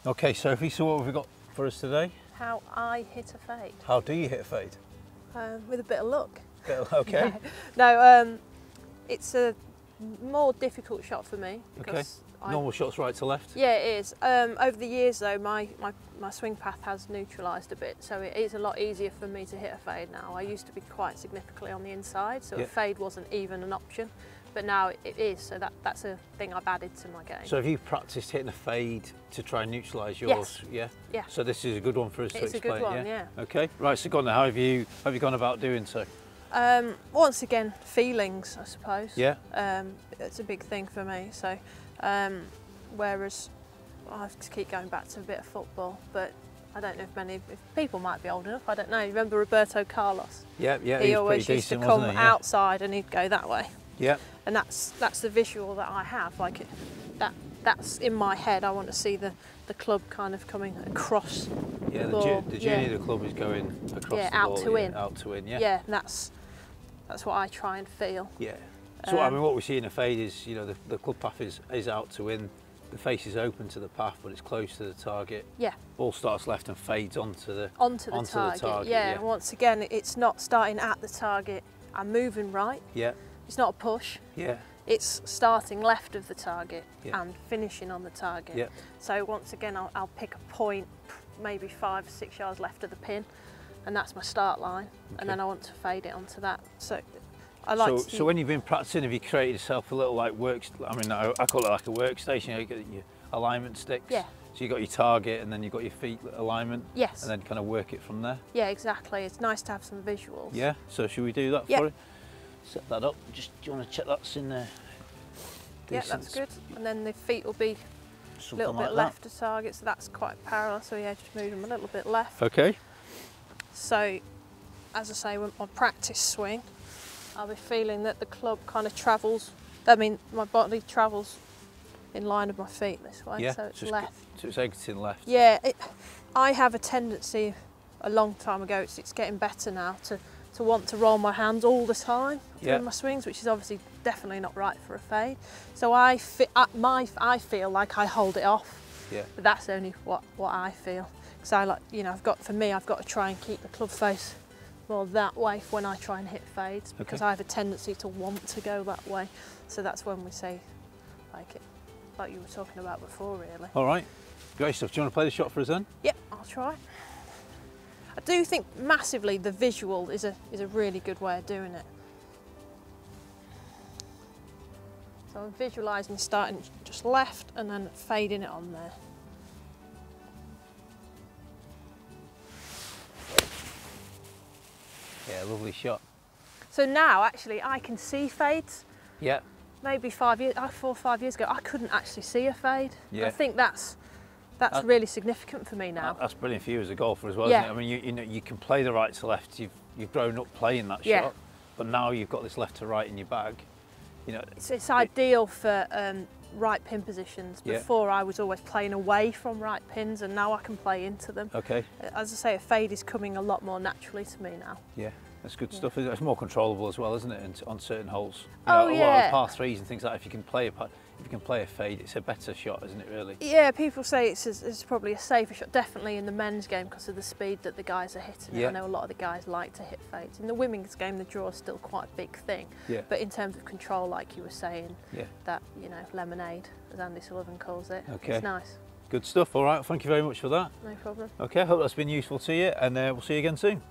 Okay, Sophie, so what have we got for us today? How I hit a fade. How do you hit a fade? With a bit of luck. Okay. No, it's a more difficult shot for me. Because Normal shots right to left? Yeah, it is. Over the years though, my swing path has neutralised a bit, so it is a lot easier for me to hit a fade now. I used to be quite significantly on the inside, so a fade wasn't even an option. But now it is, so that's a thing I've added to my game. So have you practiced hitting a fade to try and neutralise yours? Yes. Yeah? Yeah. So this is a good one for us to explain. It's a good one, yeah. Okay, right, so go on now, how have you gone about doing so? Once again, feelings, I suppose. Yeah. It's a big thing for me, so whereas I have to keep going back to a bit of football, but I don't know if people might be old enough, I don't know. You remember Roberto Carlos? Yeah, He always used to come outside and he'd go that way. Yeah. And that's the visual that I have. Like that's in my head. I want to see the club kind of coming across. Yeah, the ball. The journey of the club is going across the out ball. To in. Out to in. Yeah. Yeah, and that's what I try and feel. Yeah. So I mean, what we see in a fade is, you know, the club path is out to in. The face is open to the path, but it's close to the target. Yeah. Ball starts left and fades onto the target. Yeah. And once again, it's not starting at the target. I'm moving right. Yeah. It's not a push. Yeah. It's starting left of the target and finishing on the target. Yeah. So once again, I'll pick a point, maybe 5 or 6 yards left of the pin, and that's my start line. Okay. And then I want to fade it onto that. So I like. So when you've been practicing, have you created yourself a little like I call it like a workstation. You got your alignment sticks. Yeah. So you got your target, and then you got your feet alignment. Yes. And then kind of work it from there. Yeah, exactly. It's nice to have some visuals. Yeah. So should we do that for you? Set that up. Do you want to check that's in there? Yeah, that's good. And then the feet will be a little bit left of target, so that's quite parallel. So yeah, just move them a little bit left. Okay. So, as I say, with my practice swing, I'll be feeling that the club kind of travels. I mean, my body travels in line with my feet this way. Yeah. So it's left. So it's exiting left. Yeah. I have a tendency, a long time ago. It's getting better now to want to roll my hands all the time during my swings, which is obviously definitely not right for a fade. So I feel like I hold it off. Yeah. But that's only what I feel. Because I like, you know, I've got to try and keep the club face more that way when I try and hit fades, because I have a tendency to want to go that way. So that's when we say, like you were talking about before, really. All right, great stuff. Do you want to play the shot for us then? Yep, I'll try. I do think massively the visual is a really good way of doing it. So I'm visualising starting just left and then fading it on there. Yeah, lovely shot. So now actually I can see fades. Yeah. Maybe 4 or 5 years ago I couldn't actually see a fade. Yeah. I think that's really significant for me now. That's brilliant for you as a golfer as well, isn't it? I mean, you know, you can play the right to left. You've grown up playing that shot, but now you've got this left to right in your bag. You know, it's ideal for right pin positions. Before I was always playing away from right pins, and now I can play into them. Okay. As I say, a fade is coming a lot more naturally to me now. Yeah. That's good stuff. It's more controllable as well, isn't it? And on certain holes, you know, a lot of par threes and things like that. If you can play a fade, it's a better shot, isn't it? Really? Yeah. People say it's probably a safer shot. Definitely in the men's game because of the speed that the guys are hitting. Yeah. I know a lot of the guys like to hit fades. In the women's game, the draw is still quite a big thing. Yeah. But in terms of control, like you were saying, that lemonade, as Andy Sullivan calls it, it's nice. Good stuff. All right. Thank you very much for that. No problem. Okay. I hope that's been useful to you, and we'll see you again soon.